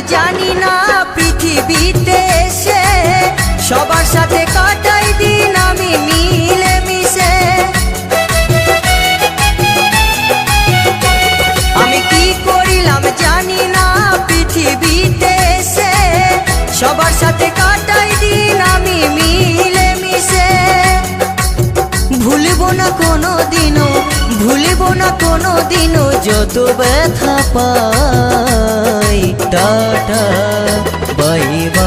জানি না পৃথিবীতে এসে সবার সাথে কাটাই দিন আমি মিলে মিশে। আমি কি করিলাম জানি না পৃথিবীতে এসে সবার সাথে কাটাই দিন আমি মিলে মিশে। ভুলবো না কোনো দিনও, ভুলবো না কোনো দিনও যত ব্যথা পাই। Tata bye bye.